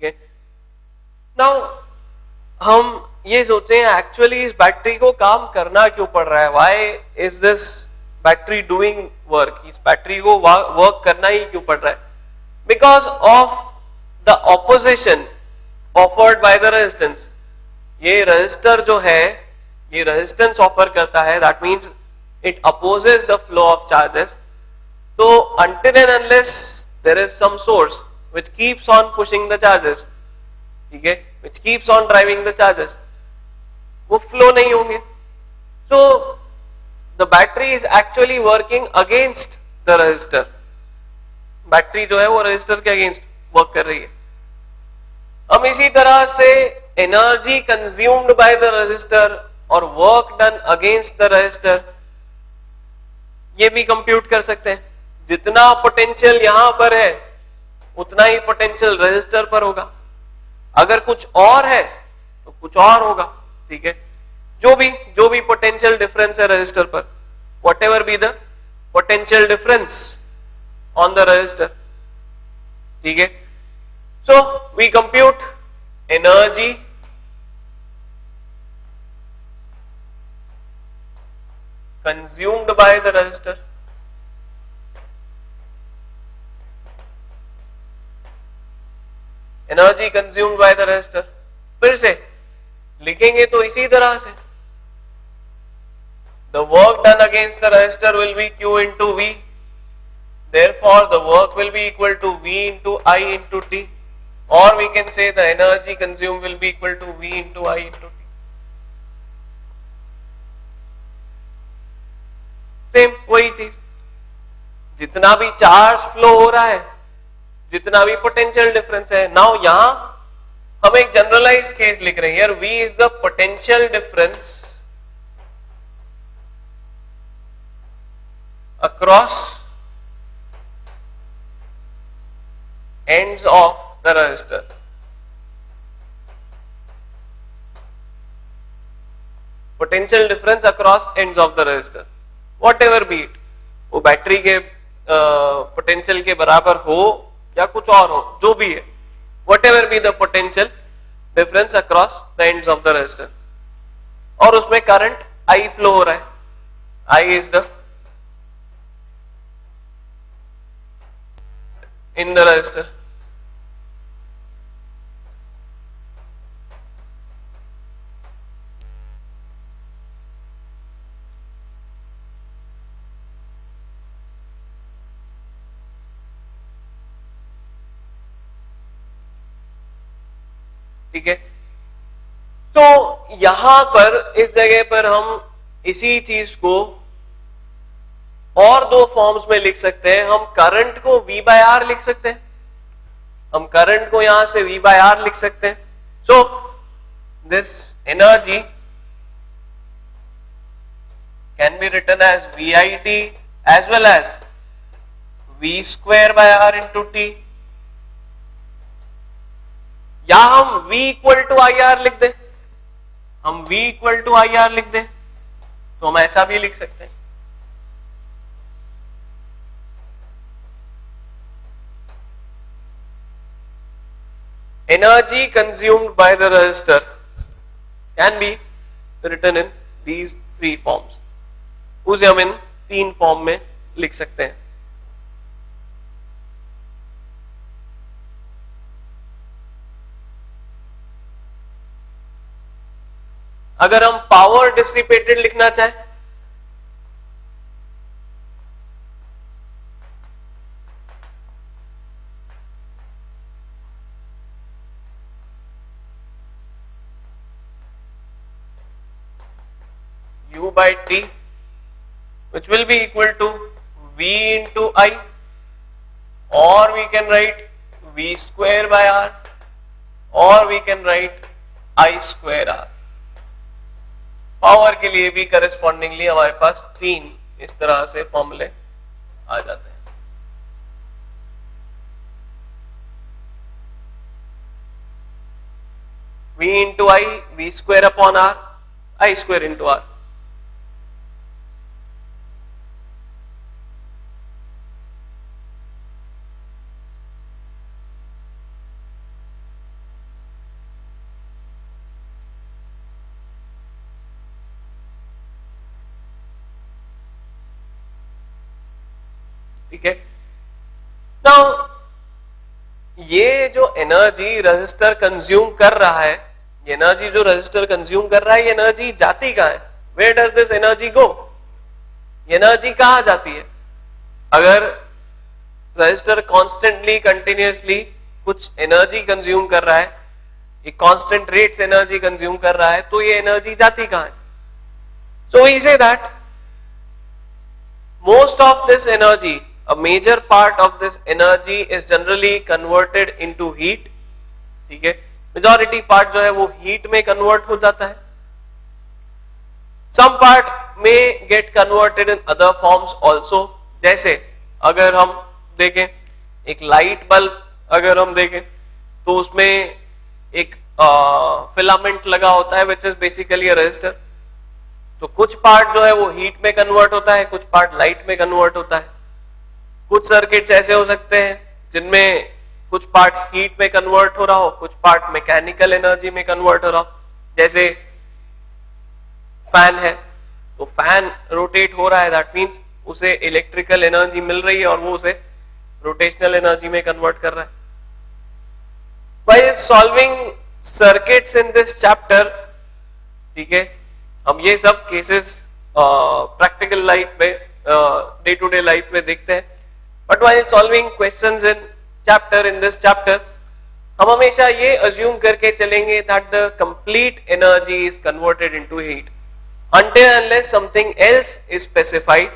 ठीक है। नाउ हम ये सोचते हैं एक्चुअली इस बैटरी को काम करना क्यों पड़ रहा है, why is this battery doing work, इस बैटरी को वर्क करना ही क्यों पड़ रहा है? Because of the opposition offered by the resistance. ये रजिस्टर जो है ये रेजिस्टेंस ऑफर करता है, that means it opposes the flow of charges. तो until and unless there is some source which keeps on pushing the charges, ठीक है, which keeps on driving the charges, वो फ्लो नहीं होंगे। so the battery is actually working against the resistor। Battery जो है वो resistor के against work कर रही है। हम इसी तरह से energy consumed by the resistor और work done against the resistor ये भी कंप्यूट कर सकते हैं। जितना पोटेंशियल यहां पर है उतना ही पोटेंशियल रेजिस्टर पर होगा, अगर कुछ और है तो कुछ और होगा, ठीक है। जो भी पोटेंशियल डिफरेंस है रेजिस्टर पर, whatever be the potential difference on the resistor, ठीक है। So we compute energy consumed by the resistor, energy consumed by the resistor. फिर से लिखेंगे तो इसी तरह से the work done against the resistor will be Q into V, therefore the work will be equal to V into I into T, or we can say the energy consumed will be equal to V into I into T। Same वही चीज, जितना भी charge flow हो रहा है, जितना भी potential difference है। नाउ यहां हम एक जनरलाइज्ड केस लिख रहे हैं, यार V is the potential difference across ends of the resistor. Potential difference across ends of the resistor, whatever be it, वो बैटरी के पोटेंशियल के बराबर हो या कुछ और हो, जो भी है, whatever be the potential difference across the ends of the resistor, और उसमें करंट I फ्लो हो रहा है। I is the in the resistor. ठीक है, तो यहां पर इस जगह पर हम इसी चीज को और दो फॉर्म्स में लिख सकते हैं। हम करंट को V बाय आर लिख सकते हैं, हम करंट को यहां से V बाय आर लिख सकते हैं। So this energy can be written as VIT as well as V square by R into T, या हम V equal to I R लिख दें, हम V equal to I R लिख दें तो हम ऐसा भी लिख सकते हैं। Energy consumed by the resistor can be written in these three forms, उसे हम इन तीन फॉर्म में लिख सकते हैं। अगर हम पावर डिसिपेटेड लिखना चाहें, U by T, which will be equal to V into I, or we can write V square by R, or we can write I square R। Power के लिए भी करस्पॉन्डिंगली हमारे पास तीन इस तरह से फॉर्मूले आ जाते हैं। V into I, V square upon R, I square into R। ठीक है। नाउ ये जो एनर्जी रजिस्टर कंज्यूम कर रहा है, ये एनर्जी जो रजिस्टर कंज्यूम कर रहा है, ये एनर्जी जाती कहां है? Where does this energy go? ये एनर्जी कहां जाती है? अगर रजिस्टर कॉन्स्टेंटली कंटिन्यूसली कुछ एनर्जी कंज्यूम कर रहा है, ये कांस्टेंट रेट से एनर्जी कंज्यूम कर रहा है, तो ये एनर्जी जाती कहां है? So we say that most of this energy, a major part of this energy is generally converted into heat, ठीक है, मेजॉरिटी पार्ट जो है वो हीट में कन्वर्ट हो जाता है। सम पार्ट में get converted in other forms also, जैसे अगर हम देखें एक लाइट बल्ब अगर हम देखें तो उसमें एक फिलामेंट लगा होता है which is basically a resistor. तो कुछ पार्ट जो है वो हीट में कन्वर्ट होता है, कुछ पार्ट लाइट में कन्वर्ट होता है। कुछ सर्किट्स ऐसे हो सकते हैं जिनमें कुछ पार्ट हीट में कन्वर्ट हो रहा हो, कुछ पार्ट मैकेनिकल एनर्जी में कन्वर्ट हो रहा हो। जैसे फैन है तो फैन रोटेट हो रहा है, दैट मींस उसे इलेक्ट्रिकल एनर्जी मिल रही है और वो उसे रोटेशनल एनर्जी में कन्वर्ट कर रहा है। By solving circuits in this chapter, ठीक है, हम ये सब केसेस प्रैक्टिकल लाइफ में डे टू डे लाइफ में देखते हैं। But while solving questions in this chapter, हम हमेशा ये assume करके चलेंगे that the complete energy is converted into heat. Until unless something else is specified,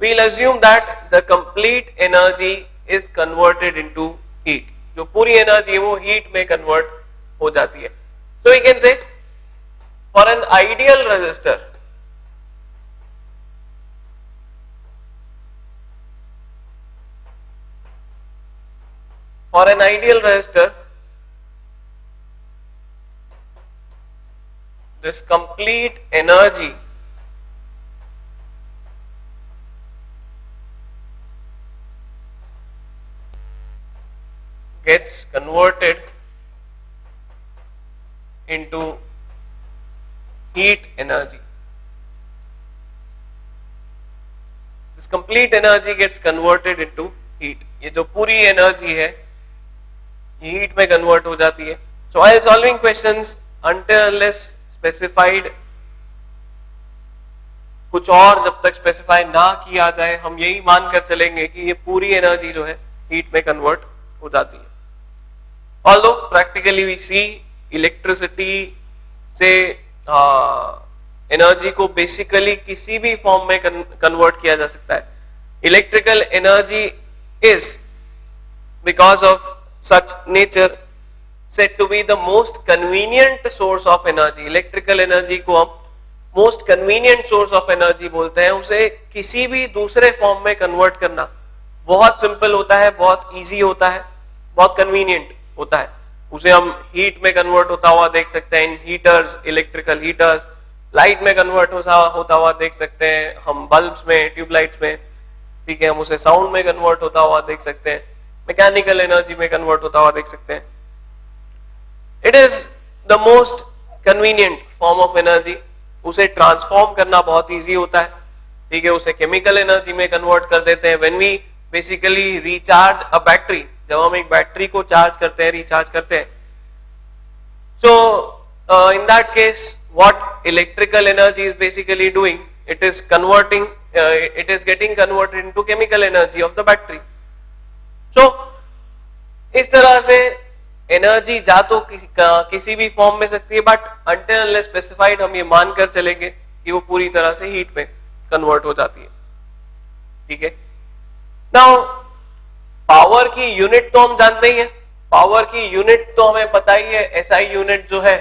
we'll assume that the complete energy is converted into heat. जो पूरी energy है वो heat में कन्वर्ट हो जाती है। So we can say for an ideal resistor, this complete energy gets converted into heat energy. This complete energy gets converted into heat. ये जो पूरी एनर्जी है ये हीट में कन्वर्ट हो जाती है। So while solving questions, until unless specified, कुछ और जब तक स्पेसिफाई ना किया जाए, हम यही मानकर चलेंगे कि ये पूरी एनर्जी जो है हीट में कन्वर्ट हो जाती है। Although practically we see electricity से एनर्जी को बेसिकली किसी भी फॉर्म में कन्वर्ट किया जा सकता है। Electrical energy is because of such nature said to be the most convenient source of energy. Electrical energy को हम most convenient source of energy बोलते हैं। उसे किसी भी दूसरे फॉर्म में कन्वर्ट करना बहुत सिंपल होता है, बहुत इजी होता है, बहुत कन्वीनियंट होता है। उसे हम हीट में कन्वर्ट होता हुआ देख सकते हैं इन हीटर्स, इलेक्ट्रिकल हीटर्स। लाइट में कन्वर्ट होता हुआ देख सकते हैं हम बल्ब्स में, ट्यूबलाइट्स में, ठीक है। हम उसे साउंड में कन्वर्ट होता हुआ देख सकते हैं, मैकेनिकल एनर्जी में कन्वर्ट होता हुआ देख सकते हैं। It is the most convenient form of energy. उसे ट्रांसफॉर्म करना बहुत इजी होता है, ठीक है। उसे केमिकल एनर्जी में कन्वर्ट कर देते हैं when we basically recharge a battery. जब हम एक बैटरी को चार्ज करते हैं, रिचार्ज करते हैं, so in that case what electrical energy is basically doing, it is converting, it is getting converted into chemical energy of the battery. so इस तरह से एनर्जी जा तो किसी भी फॉर्म में सकती है, बट until unless specified हम ये मानकर चलेंगे कि वो पूरी तरह से हीट में कन्वर्ट हो जाती है, ठीक है। नाउ पावर की यूनिट तो हम जानते ही हैं। पावर की यूनिट तो हमें पता ही है, एसआई यूनिट जो है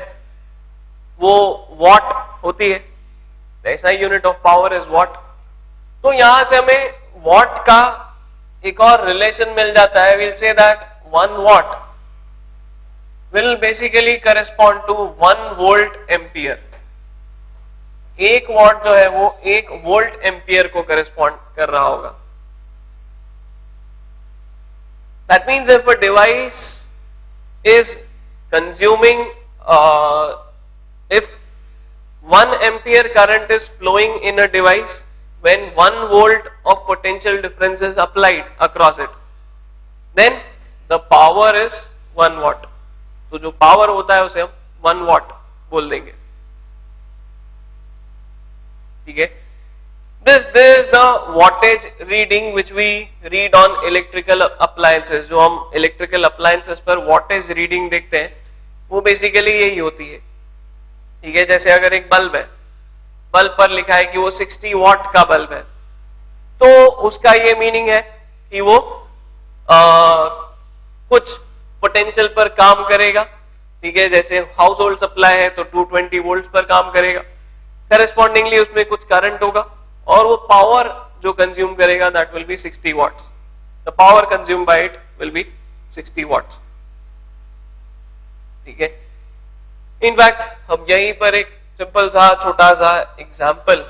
वो वॉट होती है। SI unit of power is what. तो यहां से हमें वॉट का एक और रिलेशन मिल जाता है। Will say that 1 what will basically correspond to 1 volt ampere. 1 what जो है वो 1 वोल्ट एम्पियर को correspond कर रहा होगा। That means if a device is consuming, if 1 ampere current is flowing in a device when 1 volt of potential difference is applied across it, then the power is 1 watt. तो जो power होता है उसे हम 1 watt बोल देंगे. ठीक है. This is the wattage reading which we read on electrical appliances. जो हम electrical appliances पर wattage reading देखते हैं वो बेसिकली यही होती है. ठीक है. जैसे अगर एक बल्ब है, बल्ब पर लिखा है कि वो 60 वाट का बल्ब है, तो उसका ये मीनिंग है कि वो कुछ पोटेंशियल पर काम करेगा. ठीक है. जैसे हाउस होल्ड सप्लाई है तो 220 वोल्ट पर काम करेगा, करेस्पॉन्डिंगली उसमें कुछ करंट होगा और वो पावर जो कंज्यूम करेगा that will be 60 watts. The power consume by it will be 60 watts. ठीक है. इनफैक्ट हम यहीं पर एक सिंपल सा छोटा सा एग्जांपल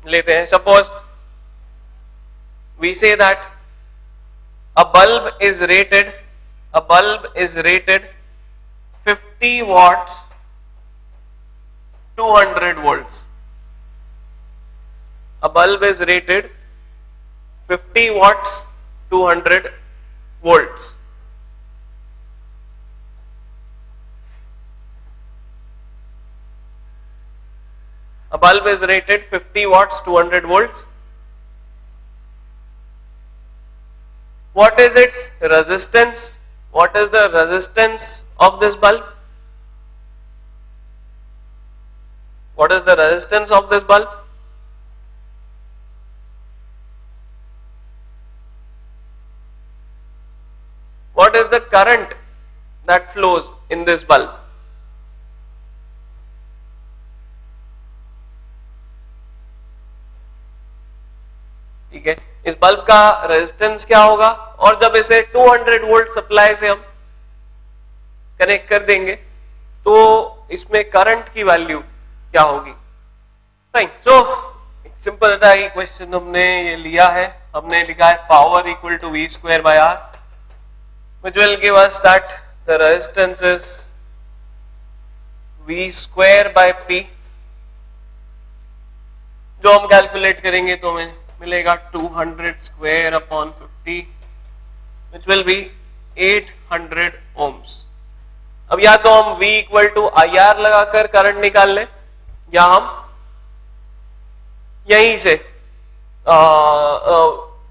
लेते हैं. Suppose we say that a bulb is rated 50 watts 200 volts. A bulb is rated 50 watts 200 volts. A bulb is rated 50 watts 200 volts. What is its resistance? What is the resistance of this bulb? What is the resistance of this bulb? What is the current that flows in this bulb? ठीक है. इस bulb का resistance क्या होगा, और जब इसे 200 volt supply से हम कनेक्ट कर देंगे तो इसमें करंट की वैल्यू क्या होगी. फाइन. सो सिंपल सा ही क्वेश्चन हमने ये लिया है. हमने लिखा है power equal to V square by R, which will give us that the resistance is V square bye P. जो हम कैलकुलेट करेंगे तो हमें मिलेगा 200 square upon 50 which will be 800 ohms. अब या तो हम V इक्वल टू IR लगाकर करंट निकाल लें, या हम यहीं से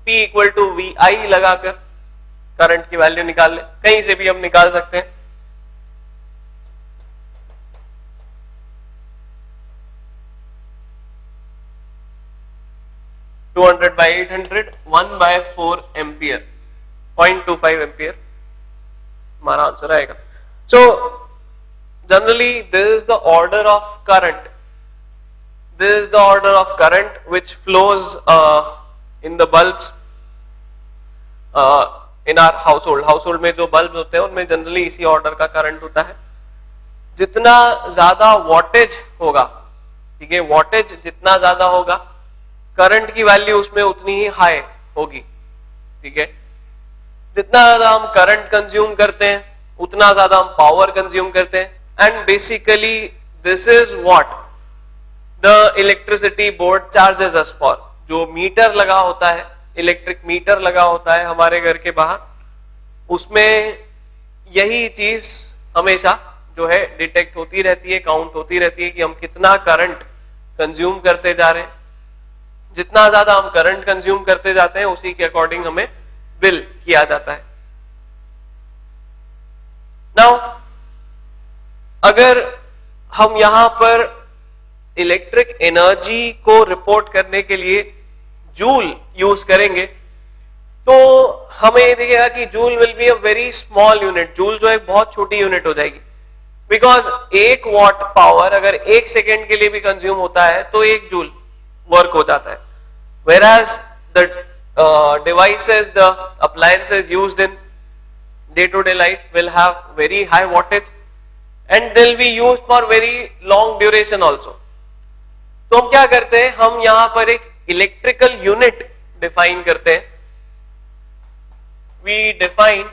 P इक्वल टू VI लगाकर करंट की वैल्यू निकाल लें. कहीं से भी हम निकाल सकते हैं. To 200 by 800 1 by 4 ampere 0.25 ampere हमारा आंसर आएगा. So generally this is the order of current. This is the order of current which flows in the bulbs in our household. Household में जो bulbs होते हैं उनमें जनरली इसी order का current होता है. जितना ज्यादा वॉटेज होगा, ठीक है, वॉटेज जितना ज्यादा होगा करंट की वैल्यू उसमें उतनी ही हाई होगी. ठीक है. जितना ज्यादा हम करंट कंज्यूम करते हैं उतना ज्यादा हम पावर कंज्यूम करते हैं. And basically this is what the electricity board charges us for. जो मीटर लगा होता है, इलेक्ट्रिक मीटर लगा होता है हमारे घर के बाहर, उसमें यही चीज हमेशा जो है डिटेक्ट होती रहती है, काउंट होती रहती है कि हम कितना करंट कंज्यूम करते जा रहे हैं. जितना ज्यादा हम करंट कंज्यूम करते जाते हैं उसी के अकॉर्डिंग हमें बिल किया जाता है. नाउ अगर हम यहां पर इलेक्ट्रिक एनर्जी को रिपोर्ट करने के लिए जूल यूज करेंगे तो हमें ये दिखेगा कि joule will be a very small unit. Joule जो है बहुत छोटी यूनिट हो जाएगी, बिकॉज 1 वॉट पावर अगर 1 सेकेंड के लिए भी कंज्यूम होता है तो 1 जूल वर्क हो जाता है. Whereas the devices, the appliances used in day-to-day life will have very high wattage and they'll be used for very long duration also. तो हम क्या करते हैं, हम यहां पर एक इलेक्ट्रिकल यूनिट डिफाइन करते हैं. We define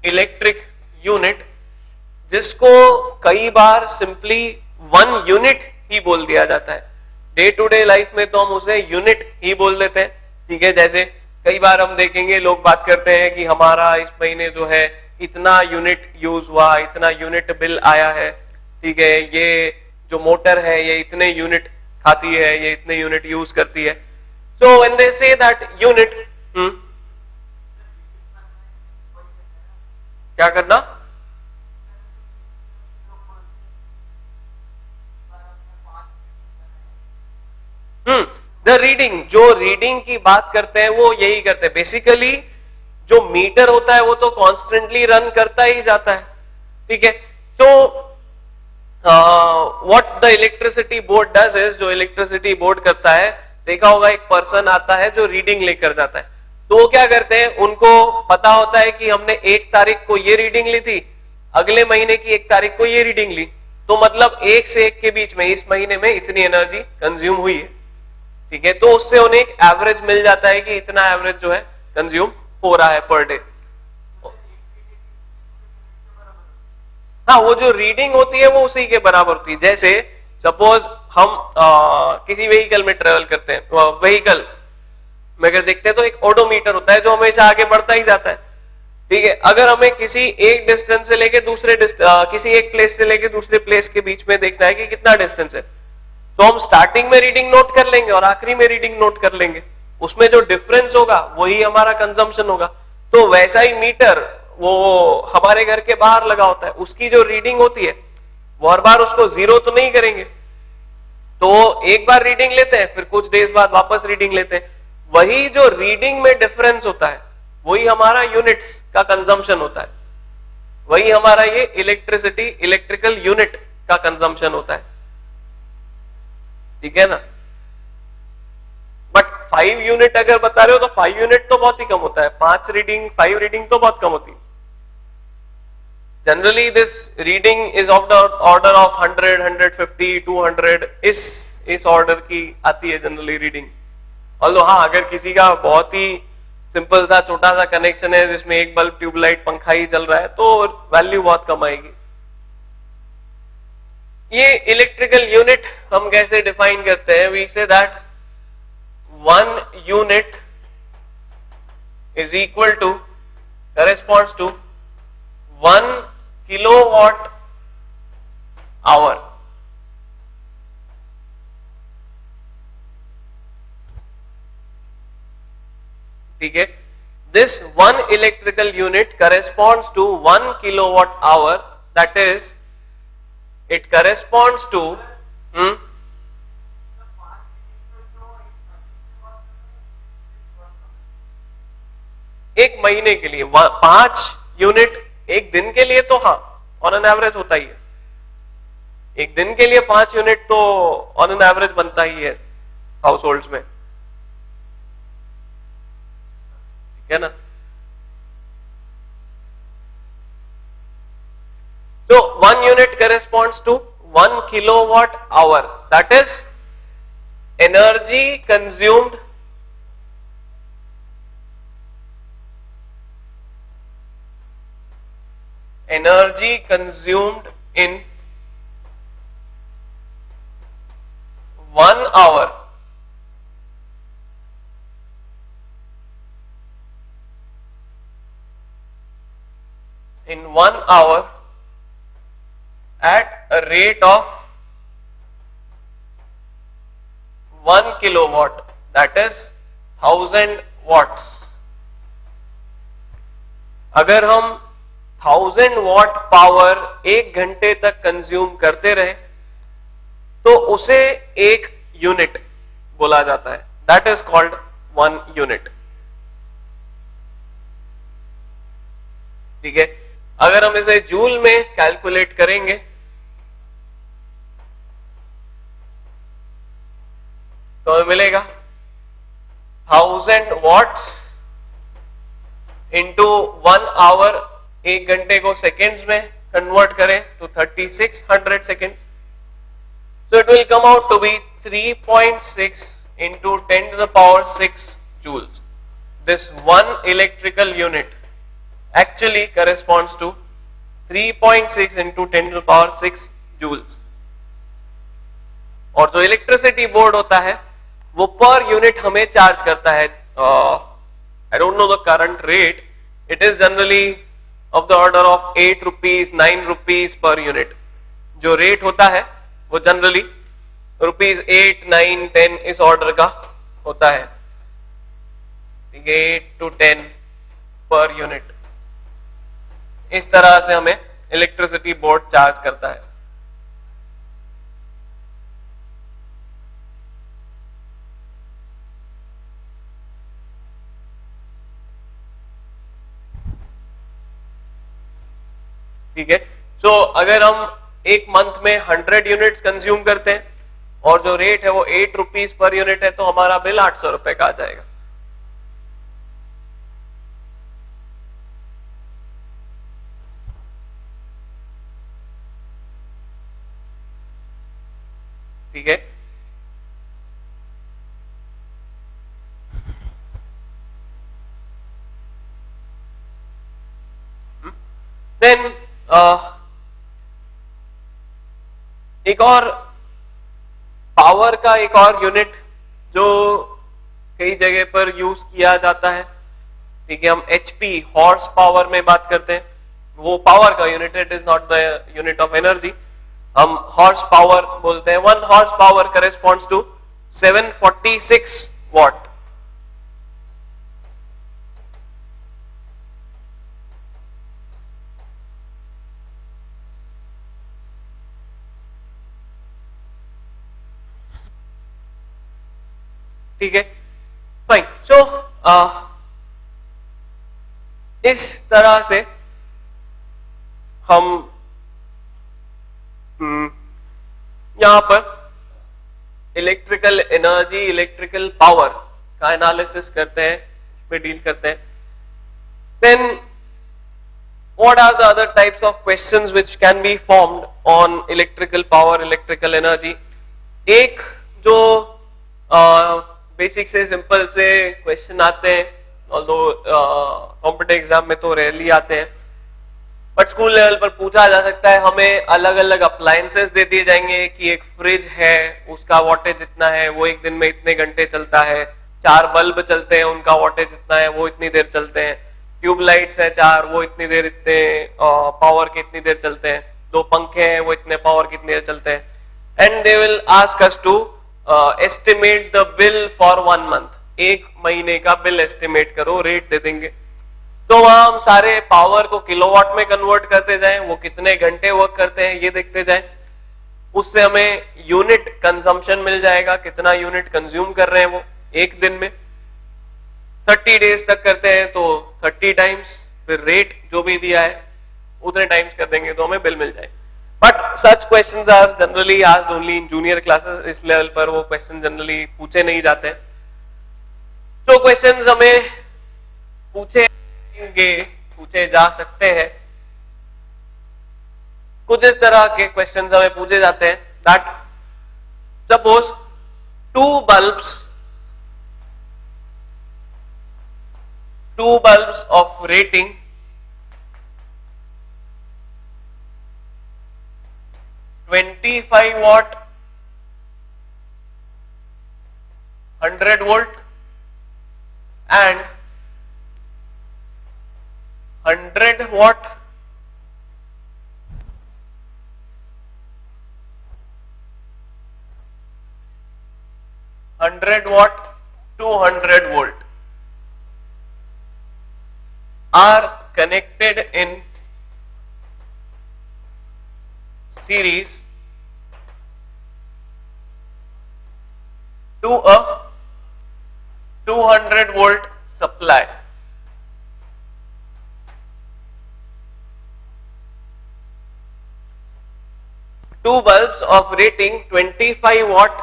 electric unit जिसको कई बार सिंपली 1 यूनिट ही बोल दिया जाता है। डे टू डे लाइफ में तो हम उसे यूनिट ही बोल देते हैं, ठीक है। जैसे कई बार हम देखेंगे लोग बात करते हैं कि हमारा इस महीने जो है इतना यूनिट यूज हुआ, इतना यूनिट बिल आया है, ठीक है, ये जो मोटर है ये इतने यूनिट खाती है, ये इतने यूनिट यूज करती है। So when they say that unit, क्या करना? द रीडिंग, जो रीडिंग की बात करते हैं वो यही करते हैं बेसिकली। जो मीटर होता है वो तो कॉन्स्टेंटली रन करता ही जाता है, ठीक है। तो what the electricity board does is, जो इलेक्ट्रिसिटी बोर्ड करता है, देखा होगा एक पर्सन आता है जो रीडिंग लेकर जाता है, तो वो क्या करते हैं, उनको पता होता है कि हमने 1 तारीख को ये रीडिंग ली थी, अगले महीने की 1 तारीख को ये रीडिंग ली, तो मतलब 1 से 1 के बीच में इस महीने में इतनी एनर्जी कंज्यूम हुई है, ठीक है। तो उससे उन्हें एक एवरेज मिल जाता है कि इतना एवरेज जो है कंज्यूम हो रहा है पर डे। हाँ, वो जो रीडिंग होती है वो उसी के बराबर होती है। जैसे सपोज हम किसी व्हीकल में ट्रेवल करते हैं, व्हीकल में अगर देखते हैं तो एक ओडोमीटर होता है जो हमेशा आगे बढ़ता ही जाता है, ठीक है। अगर हमें किसी एक डिस्टेंस से लेके दूसरे किसी एक प्लेस से लेके दूसरे प्लेस के बीच में देखना है कि कितना डिस्टेंस है, तो हम स्टार्टिंग में रीडिंग नोट कर लेंगे और आखिरी में रीडिंग नोट कर लेंगे, उसमें जो डिफरेंस होगा वही हमारा कंजम्पशन होगा। तो वैसा ही मीटर वो हमारे घर के बाहर लगा होता है, उसकी जो रीडिंग होती है वो हर बार उसको जीरो तो नहीं करेंगे, तो एक बार रीडिंग लेते हैं फिर कुछ डेज बाद वापस रीडिंग लेते हैं, वही जो रीडिंग में डिफरेंस होता है वही हमारा यूनिट्स का कंजम्पशन होता है, वही हमारा ये इलेक्ट्रिसिटी इलेक्ट्रिकल यूनिट का कंजम्पशन होता है, ठीक है ना। बट 5 यूनिट अगर बता रहे हो तो 5 यूनिट तो बहुत ही कम होता है, 5 रीडिंग 5 रीडिंग तो बहुत कम होती है। Generally this reading is of the order of 100, 150, 200, इस ऑर्डर की आती है जनरली रीडिंग। ऑल्दो हाँ, अगर किसी का बहुत ही सिंपल सा छोटा सा कनेक्शन है जिसमें एक बल्ब ट्यूबलाइट पंखा ही चल रहा है तो वैल्यू बहुत कम आएगी। ये इलेक्ट्रिकल यूनिट हम कैसे डिफाइन करते हैं? We say that 1 unit is equal to corresponds to 1 kilowatt hour. ठीक है, this 1 electrical unit corresponds to 1 kilowatt hour, that is it corresponds to एक महीने के लिए 5 यूनिट। एक दिन के लिए तो हाँ ऑन एन एवरेज होता ही है, एक दिन के लिए 5 यूनिट तो ऑन एन एवरेज बनता ही है हाउस होल्ड्स में, ठीक है ना। So 1 unit corresponds to 1 kilowatt hour, that is energy consumed in 1 hour at a rate of 1 kilowatt, that is 1000 watts। अगर हम 1000 वॉट पावर 1 घंटे तक कंज्यूम करते रहे तो उसे 1 यूनिट बोला जाता है, दैट इज कॉल्ड 1 यूनिट। ठीक है, अगर हम इसे जूल में कैलकुलेट करेंगे तो हमें मिलेगा 1000 वॉट्स इंटू 1 आवर, 1 घंटे को सेकेंड्स में कन्वर्ट करें तो 3600 seconds, so it will come out to be 3.6 into 10 to the power 6 joules। This 1 electrical unit actually corresponds to 3.6 into 10⁶ joules. और जो इलेक्ट्रिसिटी बोर्ड होता है वो पर यूनिट हमें चार्ज करता है। I don't know the current rate, it is generally of the order of 8 rupees 9 rupees per unit. जो rate होता है वो जनरली रुपीज 8 9 10 इस ऑर्डर का होता है, ठीक है, 8 to 10 पर यूनिट। इस तरह से हमें इलेक्ट्रिसिटी बोर्ड चार्ज करता है। ठीक है, सो अगर हम एक मंथ में 100 यूनिट्स कंज्यूम करते हैं और जो रेट है वो 8 रुपीज पर यूनिट है, तो हमारा बिल 800 रुपए का आ जाएगा। ठीक है, देन एक और पावर का एक और यूनिट जो कई जगह पर यूज किया जाता है, ठीक है, हम एचपी हॉर्स पावर में बात करते हैं, वो पावर का यूनिट है, it is not the unit of energy. हम हॉर्स पावर बोलते हैं। 1 horse power corresponds to 746 watt. ठीक है, फाइन। सो इस तरह से हम यहां पर इलेक्ट्रिकल एनर्जी, इलेक्ट्रिकल पावर का एनालिसिस करते हैं, उस पर डील करते हैं। Then what are the other types of questions which can be formed on electrical power, electrical energy? एक जो बेसिक से सिंपल से क्वेश्चन आते हैं, ऑल्दो कॉम्पिटिटिव एग्जाम में तो रेयरली आते हैं, बट स्कूल लेवल पर पूछा जा सकता है। हमें अलग अलग अप्लायंसेस दे दिए जाएंगे कि एक फ्रिज है, उसका वॉटेज इतना है, वो एक दिन में इतने घंटे चलता है। 4 बल्ब चलते हैं, उनका वॉटेज इतना है, वो इतनी देर चलते हैं। ट्यूबलाइट्स है 4, वो इतनी देर, इतने पावर के इतनी देर चलते हैं। 2 पंखे हैं, वो इतने पावर की इतनी देर चलते हैं। And they will ask us to estimate the bill for 1 month. 1 महीने का बिल एस्टिमेट करो, रेट दे देंगे। तो वहां हम सारे पावर को किलोवाट में कन्वर्ट करते जाएं, वो कितने घंटे वर्क करते हैं ये देखते जाएं। उससे हमें यूनिट कंजम्पशन मिल जाएगा, कितना यूनिट कंज्यूम कर रहे हैं वो एक दिन में। 30 डेज तक करते हैं तो 30 टाइम्स, फिर रेट जो भी दिया है उतने टाइम्स कर देंगे तो हमें बिल मिल जाए। But such questions are generally asked only in junior classes. इस लेवल पर वो क्वेश्चन जनरली पूछे नहीं जाते। तो क्वेश्चंस हमें पूछे जा सकते हैं। कुछ इस तरह के क्वेश्चंस हमें पूछे जाते हैं that suppose 2 bulbs of rating 25 watt, 100 volt and 100 watt, 100 watt, 200 volt are connected in series to a 200 volt supply. Two bulbs of rating 25 watt,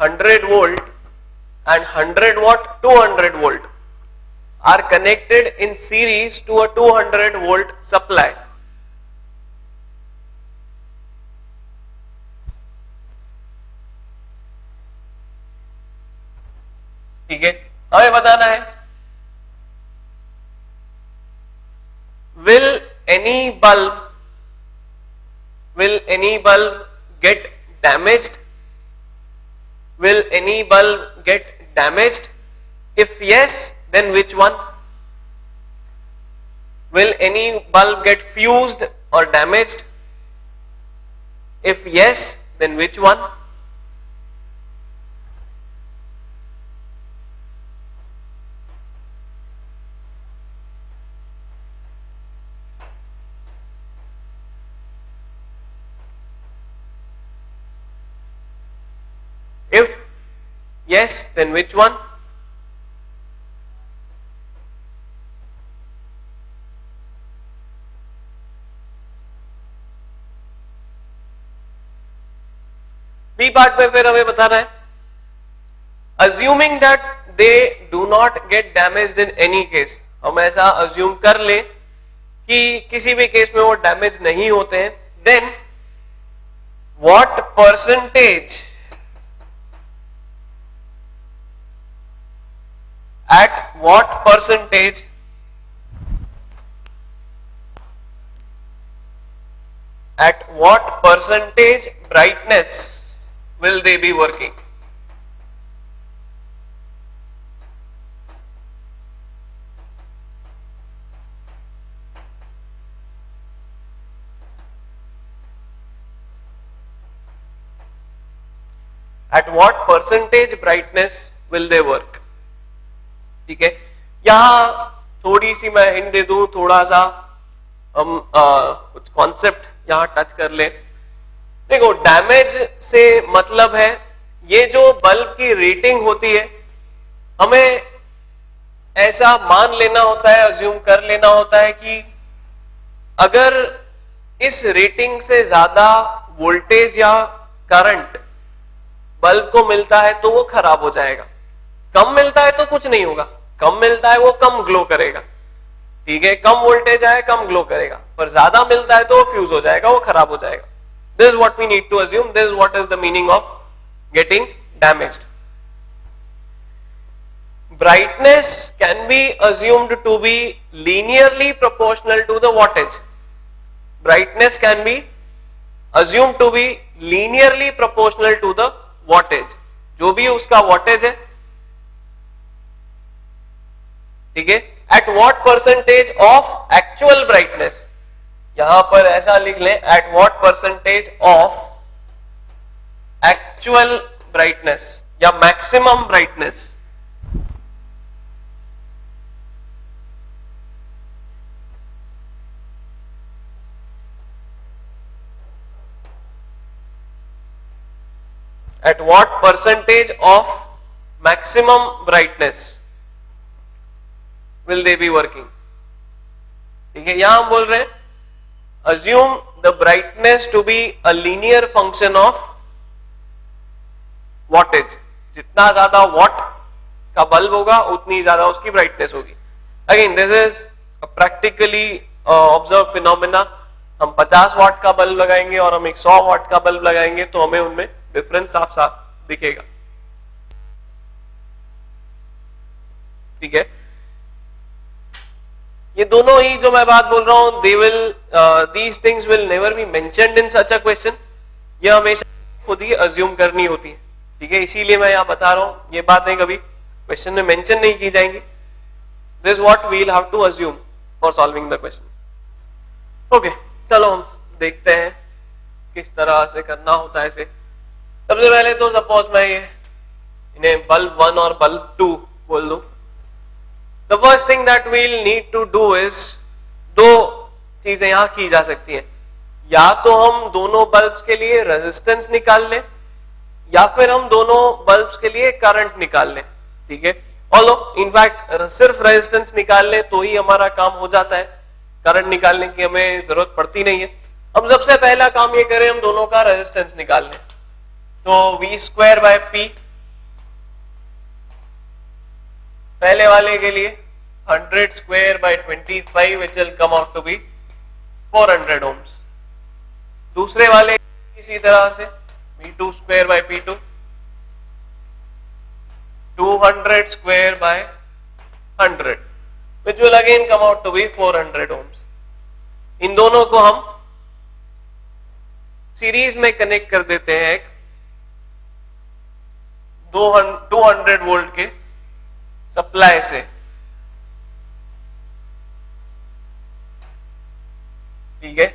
100 volt and 100 watt, 200 volt are connected in series to a 200 volt supply. ठीक है, हमें बताना है will any bulb Will any bulb get damaged? Will any bulb get damaged? If yes, then which one? Will any bulb get fused or damaged? If yes, then which one? If yes, then which one? B part में फिर हमें बता रहा है, assuming that they do not get damaged in any case, हम ऐसा assume कर ले कि किसी भी केस में वो डैमेज नहीं होते हैं, then what percentage, at what percentage brightness will they be working? At what percentage brightness will they work? ठीक है, यहां थोड़ी सी मैं हिंट दे दूं, थोड़ा सा हम कुछ कॉन्सेप्ट यहां टच कर ले। देखो, डैमेज से मतलब है ये जो बल्ब की रेटिंग होती है, हमें ऐसा मान लेना होता है, अज्यूम कर लेना होता है कि अगर इस रेटिंग से ज्यादा वोल्टेज या करंट बल्ब को मिलता है तो वो खराब हो जाएगा, कम मिलता है तो कुछ नहीं होगा, कम मिलता है वो कम ग्लो करेगा, ठीक है, कम वोल्टेज आए कम ग्लो करेगा, पर ज्यादा मिलता है तो वो फ्यूज हो जाएगा, वो खराब हो जाएगा। This is what we need to assume, this is what is the meaning of getting damaged. Brightness can be assumed to be linearly proportional to the wattage. Brightness can be assumed to be linearly proportional to the wattage. जो भी उसका wattage है, ठीक है, at what percentage of actual brightness, यहां पर ऐसा लिख लें, at what percentage of actual brightness या maximum brightness, at what percentage of maximum brightness will they be working? ठीक है, यहां हम बोल रहे हैं assume the brightness to be a linear function of wattage. जितना ज्यादा वॉट का बल्ब होगा उतनी ज्यादा उसकी ब्राइटनेस होगी। Again this is a practically observe phenomena. हम 50 वाट का बल्ब लगाएंगे और हम एक 100 वाट का बल्ब लगाएंगे तो हमें उनमें डिफरेंस साफ साफ दिखेगा, ठीक है। ये दोनों ही जो मैं बात बोल रहा हूं, they will these things will never be mentioned in such a question. ये हमेशा खुद ही अज्यूम करनी होती है, ठीक है, इसीलिए मैं यहां बता रहा हूं, ये बातें कभी क्वेश्चन में मेंशन नहीं की जाएंगी। This what we will have to assume for solving the question. Okay, चलो हम देखते हैं किस तरह से करना होता है इसे। सबसे पहले तो सपोज मैं ये इन्हें बल्ब 1 और बल्ब 2 बोल दूं। The first thing that we'll need to do is, दो चीजें यहां की जा सकती हैं, या तो हम दोनों बल्ब्स के लिए रेजिस्टेंस निकाल लें या फिर हम दोनों बल्ब्स के लिए करंट निकाल लें, ठीक है। ऑल्दो इनफैक्ट सिर्फ रेजिस्टेंस निकाल लें तो ही हमारा काम हो जाता है, करंट निकालने की हमें जरूरत पड़ती नहीं है। अब सबसे पहला काम ये करें, हम दोनों का रेजिस्टेंस निकाल लें। तो v स्क्वायर बाय पी, पहले वाले के लिए 100 square by 25 which will come out to be 400 ohms। दूसरे वाले इसी तरह से v2 square by p2 200 square by 100 which will again come out to be 400 ohms। इन दोनों को हम सीरीज में कनेक्ट कर देते हैं एक 200 वोल्ट के सप्लाई से, ठीक है,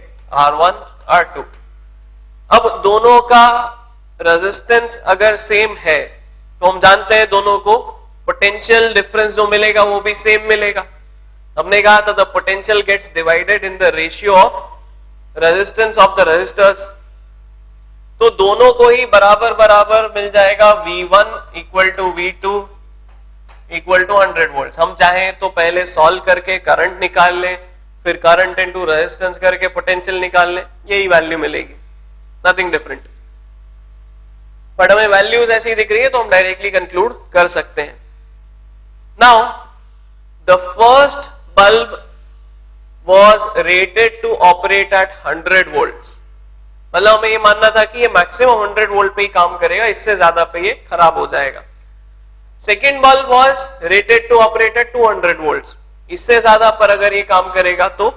R1 R2। अब दोनों का रेजिस्टेंस अगर सेम है तो हम जानते हैं दोनों को पोटेंशियल डिफरेंस जो मिलेगा वो भी सेम मिलेगा। हमने कहा था the potential gets divided in the ratio of resistance of the resistors. तो दोनों को ही बराबर बराबर मिल जाएगा V1 equal to V2 equal to 100 volt. हम चाहें तो पहले सॉल्व करके करंट निकाल लें, फिर करंट इनटू रेजिस्टेंस करके पोटेंशियल निकाल लें, यही वैल्यू मिलेगी, नथिंग डिफरेंट। बट हमें वैल्यूज ऐसी दिख रही है तो हम डायरेक्टली कंक्लूड कर सकते हैं। Now the first bulb was rated to operate at 100 volts, मतलब हमें ये मानना था कि ये मैक्सिमम 100 वोल्ट पे ही काम करेगा, इससे ज्यादा पे ये खराब हो जाएगा। Second bulb was rated to operate at 200 volts, इससे ज्यादा पर अगर ये काम करेगा तो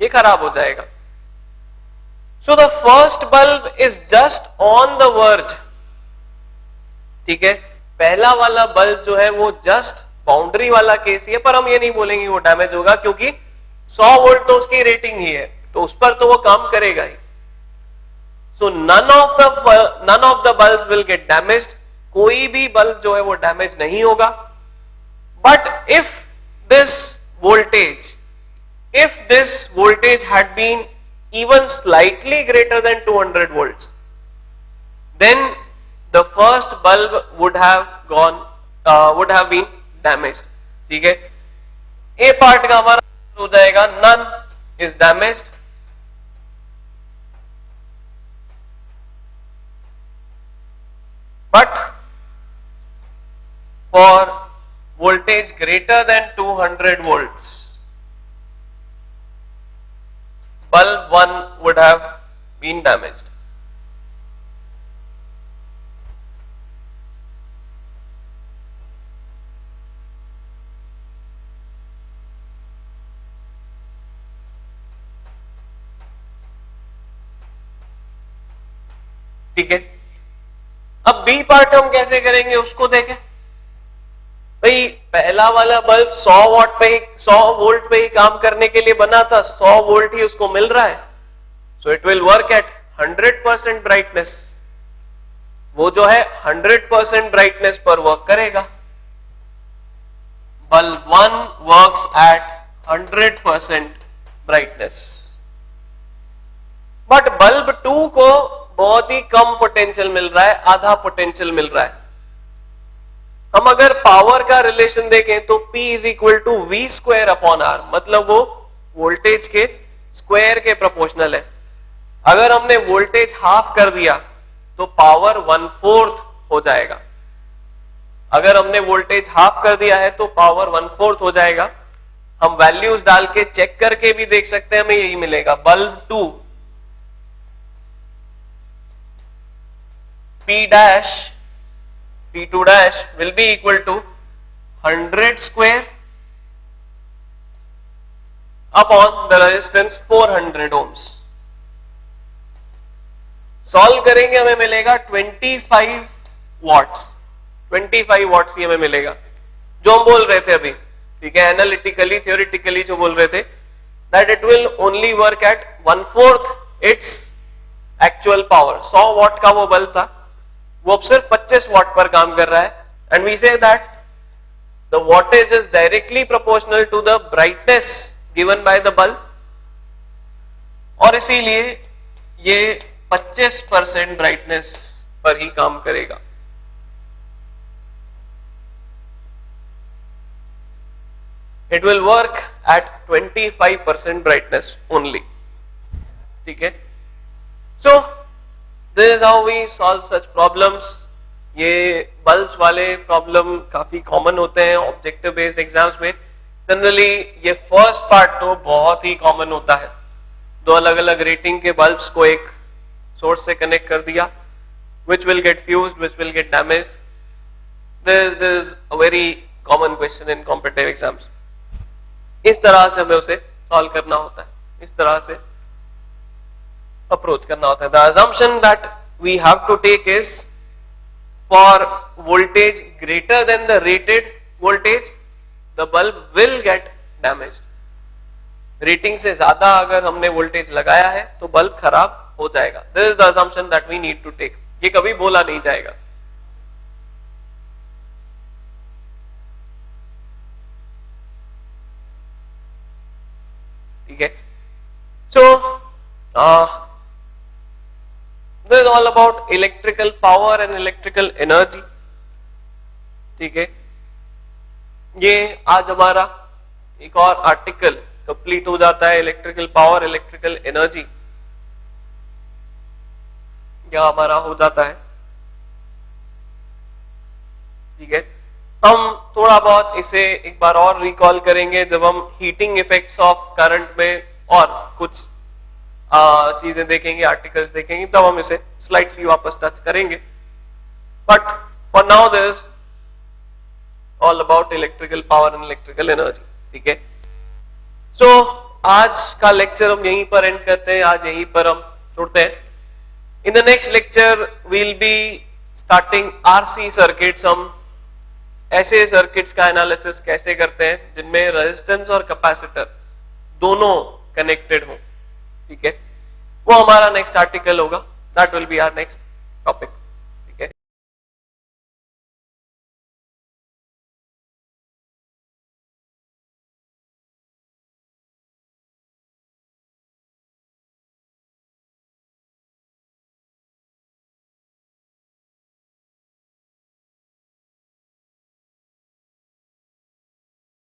ये खराब हो जाएगा। So the first bulb is just on the verge, ठीक है, पहला वाला बल्ब जो है वो जस्ट बाउंड्री वाला केस ही है, पर हम ये नहीं बोलेंगे वो डैमेज होगा क्योंकि 100 वोल्ट तो उसकी रेटिंग ही है, तो उस पर तो वो काम करेगा ही। So none of the bulbs will get damaged, कोई भी बल्ब जो है वो डैमेज नहीं होगा। But if this voltage had been even slightly greater than 200 volts, then the first bulb would have been damaged, ठीक है। A पार्ट का हमारा हो जाएगा none is damaged, but for voltage greater than 200 volts, bulb 1 would have been damaged. ठीक है, अब B part हम कैसे करेंगे उसको देखें। भाई पहला वाला बल्ब 100 वोल्ट पे ही काम करने के लिए बना था, 100 वोल्ट ही उसको मिल रहा है, so it will work at 100% brightness. वो जो है 100% ब्राइटनेस पर वर्क करेगा। Bulb 1 works at 100% brightness, but bulb 2 को बहुत ही कम पोटेंशियल मिल रहा है, आधा पोटेंशियल मिल रहा है। हम अगर पावर का रिलेशन देखें तो P is equal to V square upon R, मतलब वो वोल्टेज के स्क्वायर के प्रोपोर्शनल है। अगर हमने वोल्टेज हाफ कर दिया तो पावर 1/4 हो जाएगा। अगर हमने वोल्टेज हाफ कर दिया है तो पावर 1/4 हो जाएगा। हम वैल्यूज डाल के चेक करके भी देख सकते हैं, हमें यही मिलेगा। Bulb 2 P2 dash will be equal to 100 square upon the resistance 400 ohms। Solve करेंगे हमें मिलेगा 25 वॉट्स, 25 वॉट्स ही हमें मिलेगा, जो हम बोल रहे थे अभी, ठीक है। एनालिटिकली थियोरिटिकली जो बोल रहे थे that it will only work at 1/4 its actual power. 100 what का वो बल्ब था, वो अब सिर्फ 25 वॉट पर काम कर रहा है। And we say that the wattage is directly proportional to the brightness given by the bulb, और इसीलिए ये 25% ब्राइटनेस पर ही काम करेगा। It will work at 25% brightness only, ठीक है। So this is how we solve such problems। ये bulbs वाले प्रॉब्लम काफी कॉमन होते हैं ऑब्जेक्टिव बेस्ड एग्जाम्स में। जनरली ये फर्स्ट पार्ट तो बहुत ही कॉमन होता है, दो अलग अलग रेटिंग के बल्ब्स को एक सोर्स से कनेक्ट कर दिया, which will get fused, which will get damaged। This is a very common question in competitive exams। इस तरह से हमें उसे सॉल्व करना होता है, इस तरह से अप्रोच करना होता है. The assumption that we have to take is for voltage greater than the rated voltage the bulb will get damaged. Rating से ज्यादा अगर हमने वोल्टेज लगाया है तो बल्ब खराब हो जाएगा. This is the assumption that we need to take. ये कभी बोला नहीं जाएगा. ठीक है. So this is all about electrical power and electrical energy. ठीक है. ये आज हमारा एक और आर्टिकल कंप्लीट हो जाता है. इलेक्ट्रिकल पावर, इलेक्ट्रिकल एनर्जी क्या हमारा हो जाता है. ठीक है. हम थोड़ा बहुत इसे एक बार और रिकॉल करेंगे जब हम हीटिंग इफेक्ट्स ऑफ करंट में और कुछ चीजें देखेंगे, आर्टिकल्स देखेंगे, तब हम इसे स्लाइटली वापस टच करेंगे. But for now this is all about electrical power and electrical energy. ठीक है. सो आज का लेक्चर हम यहीं पर एंड करते हैं. आज यहीं पर हम छोड़ते हैं. In the next lecture will be starting RC circuits. हम ऐसे सर्किट्स का एनालिसिस कैसे करते हैं जिनमें रेजिस्टेंस और कैपेसिटर दोनों कनेक्टेड हो. ठीक है. वो हमारा नेक्स्ट आर्टिकल होगा. That will be our next topic.